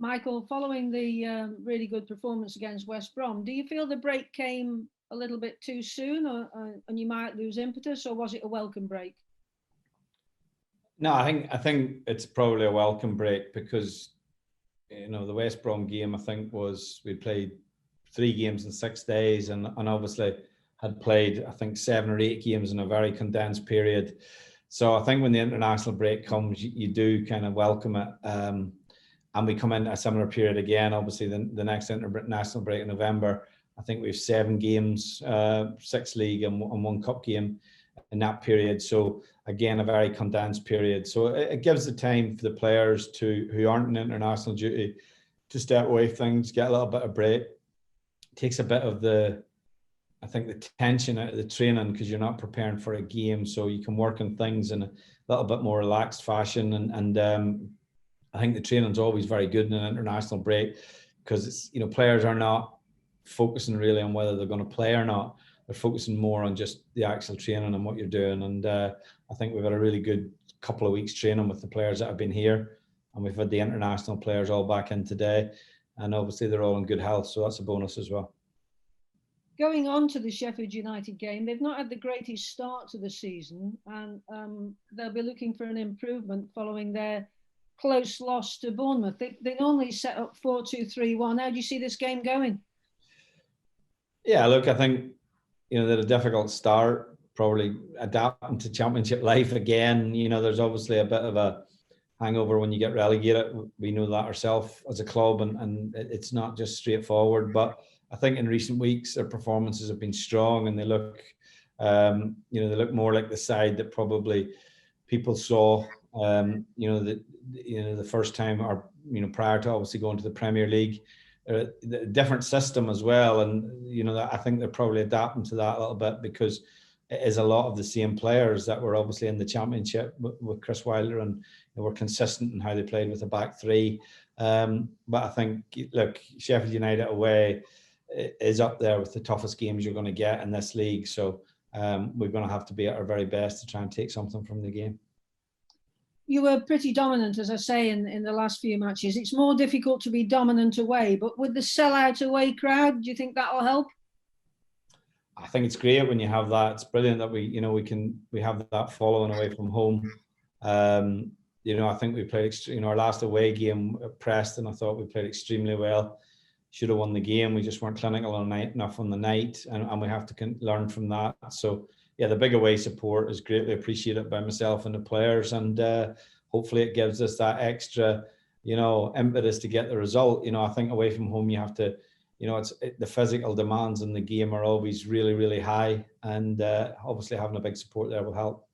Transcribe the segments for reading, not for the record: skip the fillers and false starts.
Michael, following the really good performance against West Brom, do you feel the break came a little bit too soon, and you might lose impetus, or was it a welcome break? No, I think it's probably a welcome break because the West Brom game I think was we played 3 games in 6 days and obviously had played I think 7 or 8 games in a very condensed period. So I think when the international break comes, you do kind of welcome it. And we come in a similar period again. Obviously, the next international break in November, I think we have 7 games, 6 league and 1 cup game in that period. So again, a very condensed period. So it gives the time for the players who aren't in international duty to step away from things, get a little bit of break. Takes a bit of the tension out of the training because you're not preparing for a game, so you can work on things in a little bit more relaxed fashion. And I think the training's always very good in an international break because it's players are not focusing really on whether they're going to play or not. They're focusing more on just the actual training and what you're doing. And I think we've had a really good couple of weeks training with the players that have been here, and we've had the international players all back in today, and obviously they're all in good health, so that's a bonus as well. Going on to the Sheffield United game, they've not had the greatest start to the season, and they'll be looking for an improvement following their close loss to Bournemouth. They normally set up 4-2-3-1. How do you see this game going? Yeah, look, I think they had a difficult start, probably adapting to Championship life again. There's obviously a bit of a hangover when you get relegated. We know that ourselves as a club, and it's not just straightforward. But I think in recent weeks their performances have been strong, and they look, they look more like the side that probably people saw, the first time, or prior to obviously going to the Premier League. The different system as well, and I think they're probably adapting to that a little bit because it is a lot of the same players that were obviously in the Championship with Chris Wilder, and they were consistent in how they played with the back three. But I think, look, Sheffield United away is up there with the toughest games you're going to get in this league. So we're going to have to be at our very best to try and take something from the game. You were pretty dominant, as I say, in the last few matches. It's more difficult to be dominant away, but with the sellout away crowd, do you think that'll help? I think it's great when you have that. It's brilliant that we have that following away from home. I think we played, our last away game at Preston, I thought we played extremely well. Should have won the game. We just weren't clinical enough on the night, and we have to learn from that. So yeah, the big away support is greatly appreciated by myself and the players, and hopefully it gives us that extra, impetus to get the result. I think away from home you have to, the physical demands in the game are always really, really high, and obviously having a big support there will help.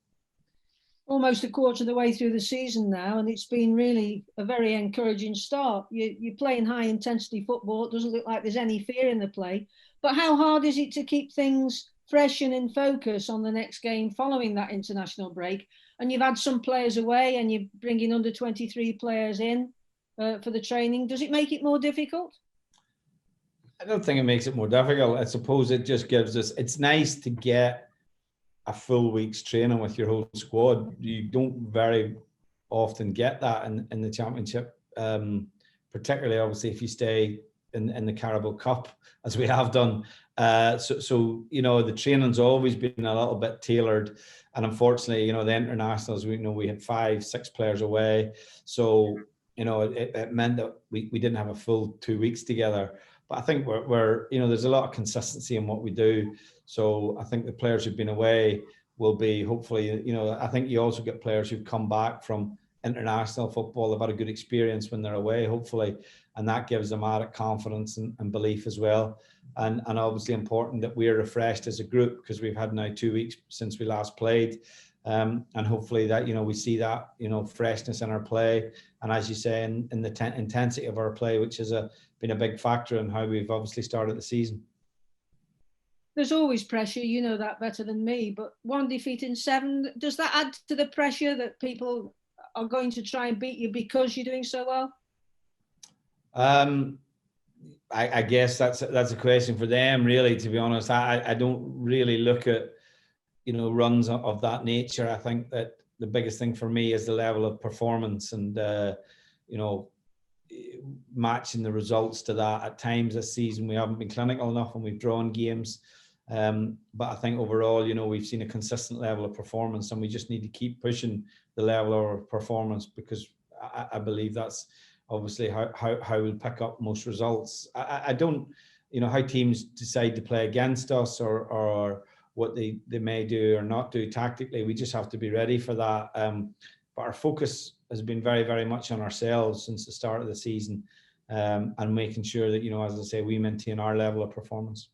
Almost a quarter of the way through the season now, and it's been really a very encouraging start. You're playing high intensity football. It doesn't look like there's any fear in the play. But how hard is it to keep things fresh and in focus on the next game following that international break? And you've had some players away, and you're bringing under 23 players in for the training. Does it make it more difficult? I don't think it makes it more difficult. I suppose it just gives us, it's nice to get a full week's training with your whole squad. You don't very often get that in the Championship, particularly obviously if you stay in the Carabao Cup, as we have done. So the training's always been a little bit tailored, and unfortunately, the internationals, we had 5-6 players away, so it meant that we didn't have a full 2 weeks together. But I think we're there's a lot of consistency in what we do. So I think the players who've been away will be hopefully, I think you also get players who've come back from international football. They've had a good experience when they're away, hopefully, and that gives them added confidence and belief as well. And obviously important that we're refreshed as a group because we've had now 2 weeks since we last played. And hopefully that, we see that, freshness in our play. And as you say, in the intensity of our play, which has been a big factor in how we've obviously started the season. There's always pressure, you know that better than me, but 1 defeat in 7, does that add to the pressure that people are going to try and beat you because you're doing so well? I guess that's a question for them, really, to be honest. I don't really look at, runs of that nature. I think that the biggest thing for me is the level of performance, and, matching the results to that. At times this season we haven't been clinical enough and we've drawn games. But I think overall, we've seen a consistent level of performance, and we just need to keep pushing the level of performance, because I believe that's obviously how we'll pick up most results. I don't, how teams decide to play against us or what they may do or not do tactically. We just have to be ready for that. But our focus has been very, very much on ourselves since the start of the season, and making sure that, as I say, we maintain our level of performance.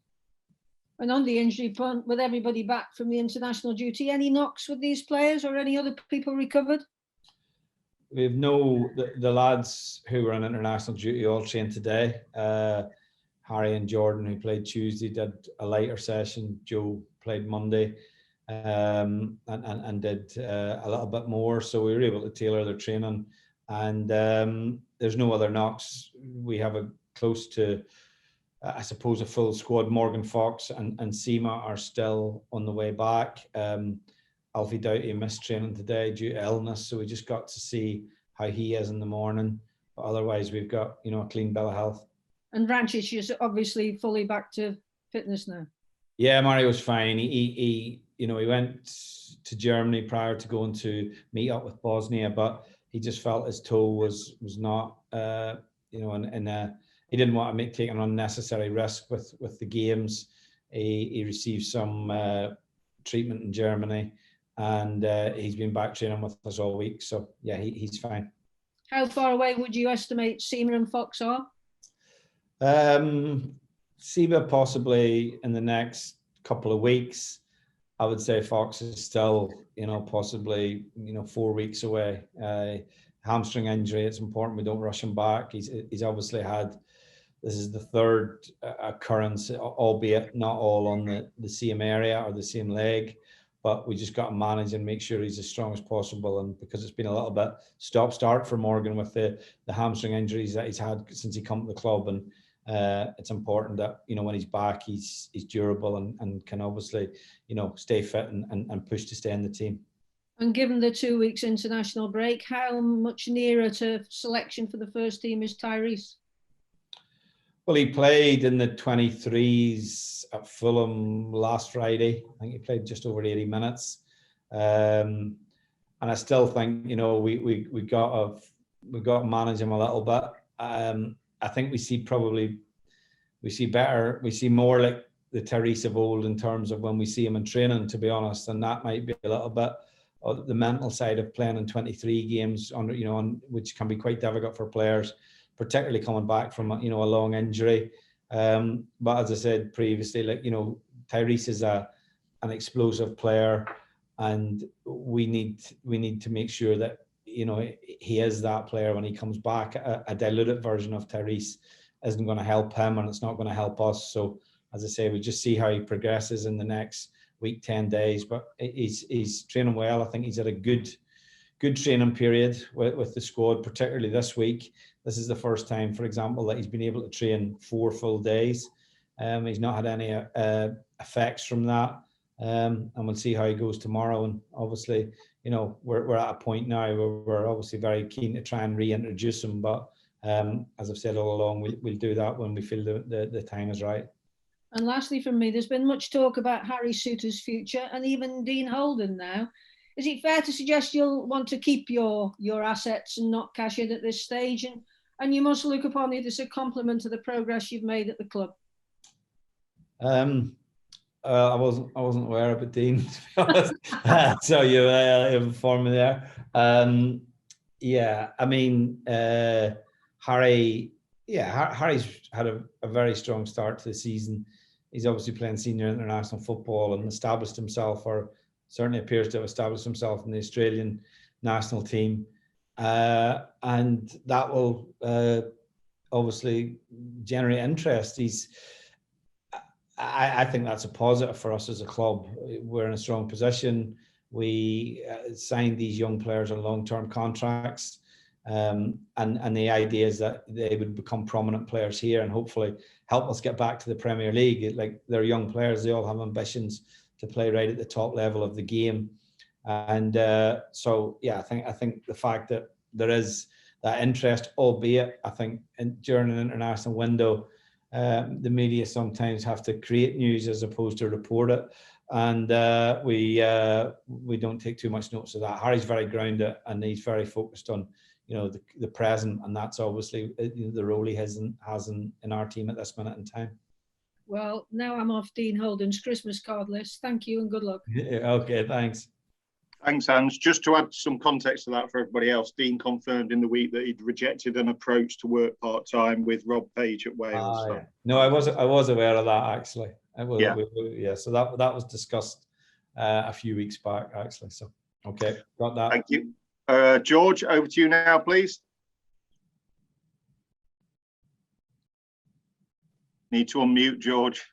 And on the injury front, with everybody back from the international duty, any knocks with these players or any other people recovered? We've the lads who were on international duty all trained today. Harry and Jordan, who played Tuesday, did a lighter session. Joe played Monday, and did a little bit more. So we were able to tailor their training, and there's no other knocks. We have a close to, I suppose, a full squad. Morgan Fox and Seema are still on the way back. Alfie Doughty missed training today due to illness, so we just got to see how he is in the morning. But otherwise, we've got a clean bill of health. And Vrancic is obviously fully back to fitness now. Yeah, Mario's fine. He went to Germany prior to going to meet up with Bosnia, but he just felt his toe was not, he didn't want to take an unnecessary risk with the games. He received some treatment in Germany, and he's been back training with us all week. So yeah, he's fine. How far away would you estimate Seema and Fox are? Seema possibly in the next couple of weeks. I would say Fox is still, possibly, 4 weeks away. Hamstring injury, it's important we don't rush him back. He's obviously had, this is the third occurrence, albeit not all on the same area or the same leg, but we just got to manage and make sure he's as strong as possible. And because it's been a little bit stop-start for Morgan with the hamstring injuries that he's had since he come to the club, and it's important that, when he's back, he's durable and can obviously, stay fit and push to stay in the team. And given the 2 weeks international break, how much nearer to selection for the first team is Tyrese? Well, he played in the 23s at Fulham last Friday. I think he played just over 80 minutes. And I still think, we got to manage him a little bit. I think we see more like the Tyrese of old in terms of when we see him in training, to be honest, and that might be a little bit of the mental side of playing in 23 games which can be quite difficult for players, particularly coming back from a long injury. But as I said previously, Tyrese is an explosive player, and we need to make sure that he is that player when he comes back. A diluted version of Tyrese isn't going to help him, and it's not going to help us. So, as I say, we just see how he progresses in the next week, 10 days. But he's training well. I think he's had a good training period with the squad, particularly this week. This is the first time, for example, that he's been able to train 4 full days. He's not had any effects from that. And we'll see how he goes tomorrow. And obviously, we're at a point now where we're obviously very keen to try and reintroduce him. But as I've said all along, we'll do that when we feel the time is right. And lastly from me, there's been much talk about Harry Souttar's future and even Dean Holden now. Is it fair to suggest you'll want to keep your assets and not cash in at this stage? And you must look upon it as a compliment to the progress you've made at the club. I wasn't aware of it, Dean, to be honest. So you informed me there. Harry's had a very strong start to the season. He's obviously playing senior international football and established himself, or certainly appears to have established himself in the Australian national team. And that will obviously generate interest. I think that's a positive for us as a club. We're in a strong position. We signed these young players on long-term contracts. And the idea is that they would become prominent players here and hopefully help us get back to the Premier League. Like, they're young players, they all have ambitions to play right at the top level of the game. And I think the fact that there is that interest, albeit I think during an international window, the media sometimes have to create news as opposed to report it. And we don't take too much notice of that. Harry's very grounded and he's very focused on, the present, and that's obviously the role he has in our team at this minute in time. Well, now I'm off Dean Holden's Christmas card list. Thank you and good luck. Okay, thanks. Thanks, Hans. Just to add some context to that for everybody else, Dean confirmed in the week that he'd rejected an approach to work part-time with Rob Page at Wales. Yeah. No, I was aware of that actually. Yeah. So that was discussed a few weeks back actually. So okay, got that. Thank you. George, over to you now, please. Need to unmute, George.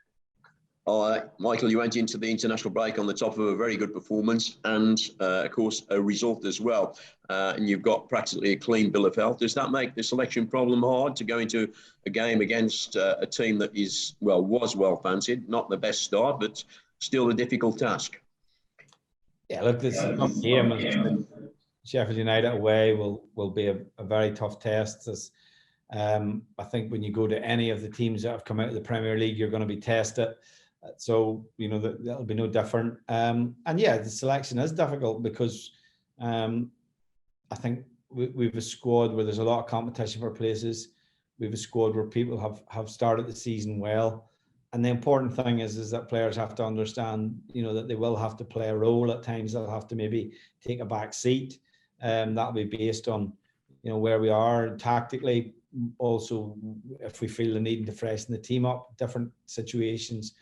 All right, Michael, you went into the international break on the top of a very good performance and, of course, a result as well. And you've got practically a clean bill of health. Does that make the selection problem hard to go into a game against a team that was well fancied? Not the best start, but still a difficult task. Yeah, look, this game, Sheffield United away will be a very tough test. I think when you go to any of the teams that have come out of the Premier League, you're going to be tested. So, that'll be no different. And yeah, the selection is difficult because I think we've a squad where there's a lot of competition for places. We've a squad where people have started the season well. And the important thing is that players have to understand, that they will have to play a role at times. They'll have to maybe take a back seat. That'll be based on, where we are tactically. Also, if we feel the need to freshen the team up, different situations.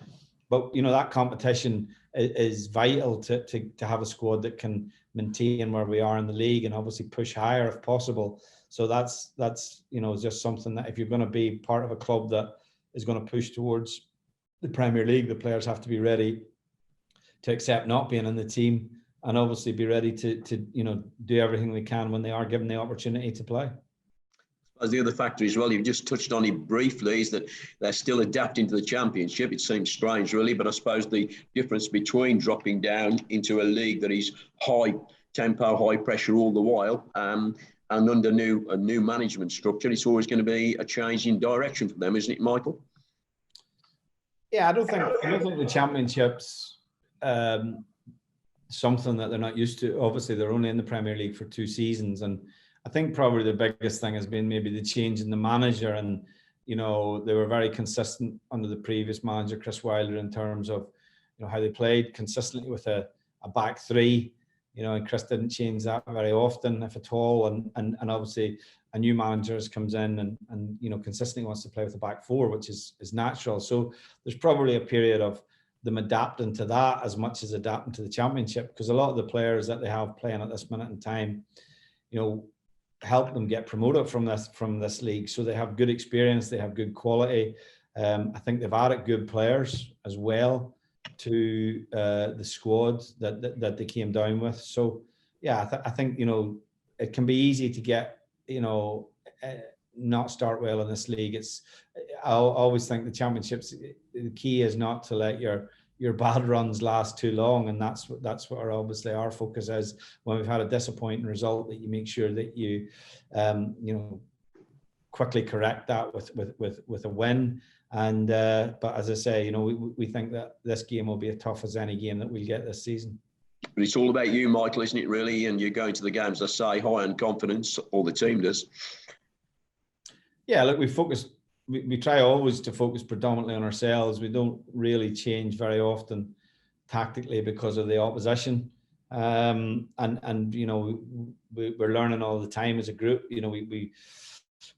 But that competition is vital to have a squad that can maintain where we are in the league and obviously push higher if possible. So that's just something that if you're going to be part of a club that is going to push towards the Premier League, the players have to be ready to accept not being in the team and obviously be ready to do everything they can when they are given the opportunity to play. As the other factor as well, you've just touched on it briefly, is that they're still adapting to the Championship. It seems strange, really, but I suppose the difference between dropping down into a league that is high tempo, high pressure all the while, and under a new management structure, it's always going to be a change in direction for them, isn't it, Michael? Yeah, I don't think the Championship's something that they're not used to. Obviously, they're only in the Premier League for 2 seasons, and I think probably the biggest thing has been maybe the change in the manager, and they were very consistent under the previous manager, Chris Wilder, in terms of how they played consistently with a back three. And Chris didn't change that very often, if at all. And obviously a new manager comes in and consistently wants to play with a back four, which is natural. So there's probably a period of them adapting to that as much as adapting to the Championship, because a lot of the players that they have playing at this minute in time, help them get promoted from this league. So they have good experience, they have good quality. I think they've added good players as well to the squad that they came down with. So yeah, I think it can be easy to get not start well in this league. I always think the Championships, the key is not to let your bad runs last too long, and that's what obviously our focus is. When we've had a disappointing result, that you make sure that you quickly correct that with a win. And but as I say, we think that this game will be as tough as any game that we'll get this season. But it's all about you, Michael, isn't it, really? And you're going to the games, I say, high on confidence, or the team does. Yeah, look, we try always to focus predominantly on ourselves. We don't really change very often tactically because of the opposition. And we're learning all the time as a group.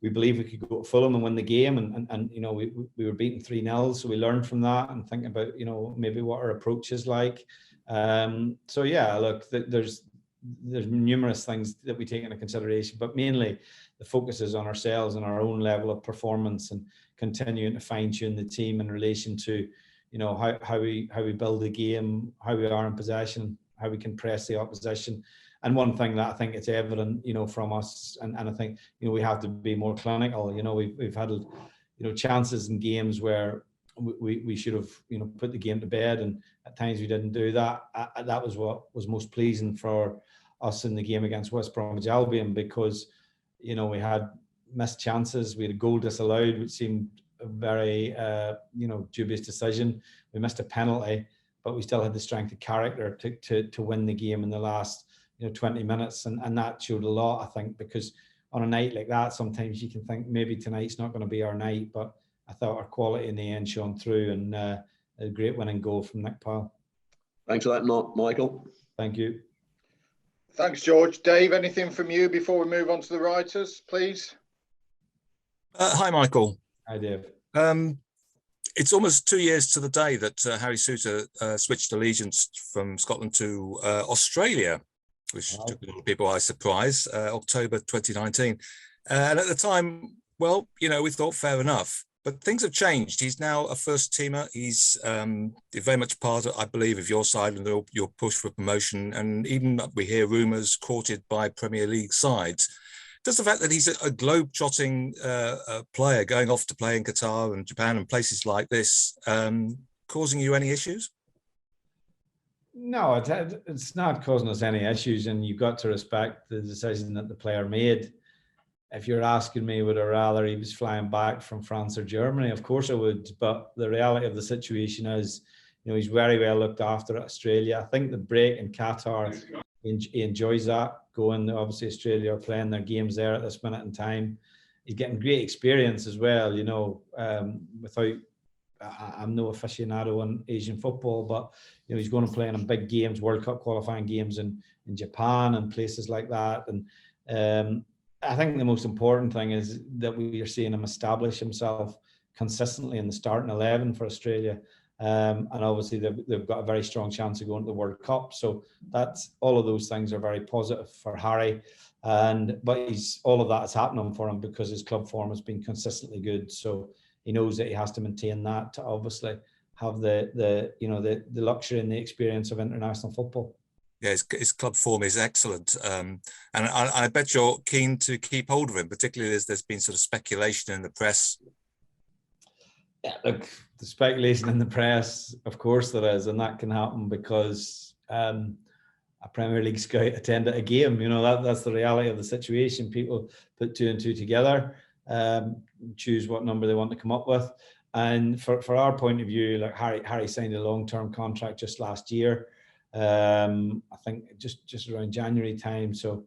We believe we could go to Fulham and win the game, and we were beaten 3-0, so we learned from that and think about maybe what our approach is like. So yeah, look, there's numerous things that we take into consideration, but mainly the focus is on ourselves and our own level of performance, and continuing to fine-tune the team in relation to how we build the game, how we are in possession, how we can press the opposition. And one thing that I think it's evident from us, and I think we have to be more clinical. We've had chances in games where we should have put the game to bed, and at times we didn't do that. That was what was most pleasing for us in the game against West Bromwich Albion, because you know, we had missed chances. We had a goal disallowed, which seemed a very, you know, dubious decision. We missed a penalty, but we still had the strength of character to win the game in the last, you know, 20 minutes. And that showed a lot, I think, because on a night like that, sometimes you can think maybe tonight's not going to be our night, but I thought our quality in the end shone through, and a great winning goal from Nick Powell. Thanks for that, Michael. Thank you. Thanks, George. Dave, anything from you before we move on to the writers, please? Hi, Michael. Hi, Dave. It's almost 2 years to the day that Harry Souttar switched allegiance from Scotland to Australia, which took a lot of people by surprise, October 2019. And at the time, well, you know, we thought fair enough, but things have changed. He's now a first teamer. He's very much part, I believe, of your side and your push for promotion. And even we hear rumours courted by Premier League sides. Does the fact that he's a globe-trotting player going off to play in Qatar and Japan and places like this causing you any issues? No, it's not causing us any issues, and you've got to respect the decision that the player made. If you're asking me, would I rather he was flying back from France or Germany? Of course I would, but the reality of the situation is, you know, he's very well looked after at Australia. I think the break in Qatar, he enjoys that, going. Obviously Australia are playing their games there at this minute in time. He's getting great experience as well, you know, I'm no aficionado on Asian football, but, you know, he's going to play in big games, World Cup qualifying games in Japan and places like that. And I think the most important thing is that we are seeing him establish himself consistently in the starting 11 for Australia. And obviously they've got a very strong chance of going to the World Cup. So that's, all of those things are very positive for Harry. But all of that is happening for him because his club form has been consistently good. So he knows that he has to maintain that to obviously have the luxury and the experience of international football. Yeah, his club form is excellent, and I bet you're keen to keep hold of him. Particularly, there's been sort of speculation in the press. Yeah, look, the speculation in the press, of course there is, and that can happen because a Premier League scout attended a game. You know, that's the reality of the situation. People put two and two together, choose what number they want to come up with, and for our point of view, like Harry signed a long-term contract just last year. I think just around January time. So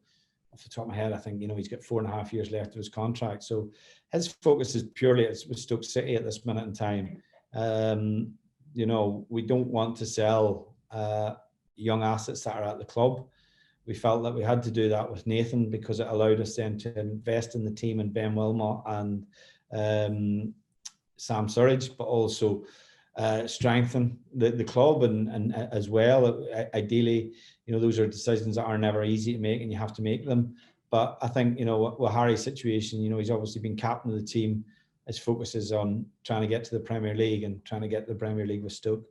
off the top of my head, I think, you know, he's got 4.5 years left of his contract. So his focus is purely with Stoke City at this minute in time. You know, we don't want to sell young assets that are at the club. We felt that we had to do that with Nathan because it allowed us then to invest in the team and Ben Wilmot and Sam Surridge, but also strengthen the club and as well. Ideally, you know, those are decisions that are never easy to make, and you have to make them. But I think, you know, with Harry's situation, you know, he's obviously been captain of the team. His focus is on trying to get to the Premier League and trying to get to the Premier League with Stoke.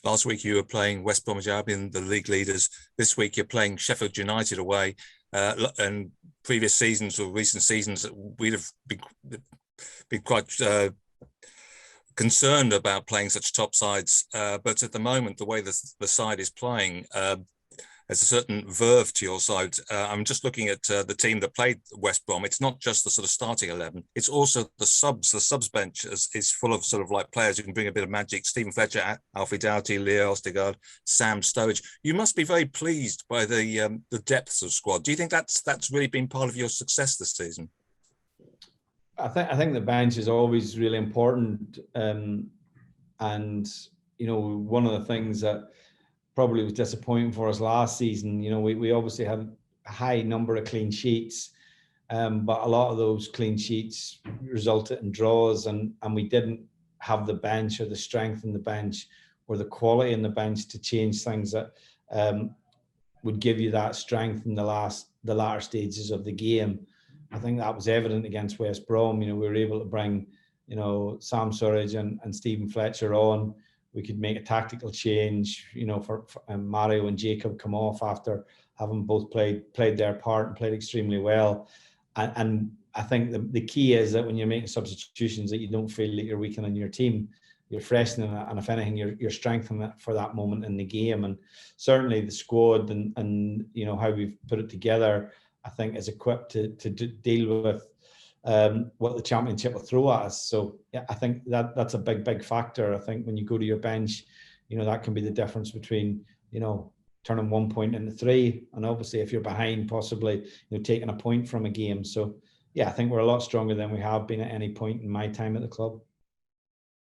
Last week you were playing West Bromwich Albion, the league leaders. This week you're playing Sheffield United away. And previous seasons or recent seasons, we'd have been quite concerned about playing such top sides, but at the moment, the way the side is playing, there's a certain verve to your side. I'm just looking at the team that played West Brom. It's not just the sort of starting 11. It's also the subs. The subs bench is full of sort of like players who can bring a bit of magic. Stephen Fletcher, Alfie Doughty, Leo Ostigard, Sam Sturridge. You must be very pleased by the depths of squad. Do you think that's really been part of your success this season? I think the bench is always really important, and you know, one of the things that probably was disappointing for us last season, you know, we obviously had a high number of clean sheets, but a lot of those clean sheets resulted in draws, and we didn't have the bench or the strength in the bench or the quality in the bench to change things that would give you that strength in the latter stages of the game. I think that was evident against West Brom. You know, we were able to bring, you know, Sam Surridge and Stephen Fletcher on. We could make a tactical change, you know, for Mario and Jacob come off after having both played their part and played extremely well. And I think the key is that when you're making substitutions, that you don't feel that you're weakening your team. You're freshening it, and if anything, you're strengthening it for that moment in the game. And certainly the squad and you know how we've put it together, I think, is equipped to deal with what the Championship will throw at us. So yeah, I think that's a big factor. I think when you go to your bench, that can be the difference between, turning 1 point into 3, and obviously if you're behind, possibly taking a point from a game. So yeah, I think we're a lot stronger than we have been at any point in my time at the club.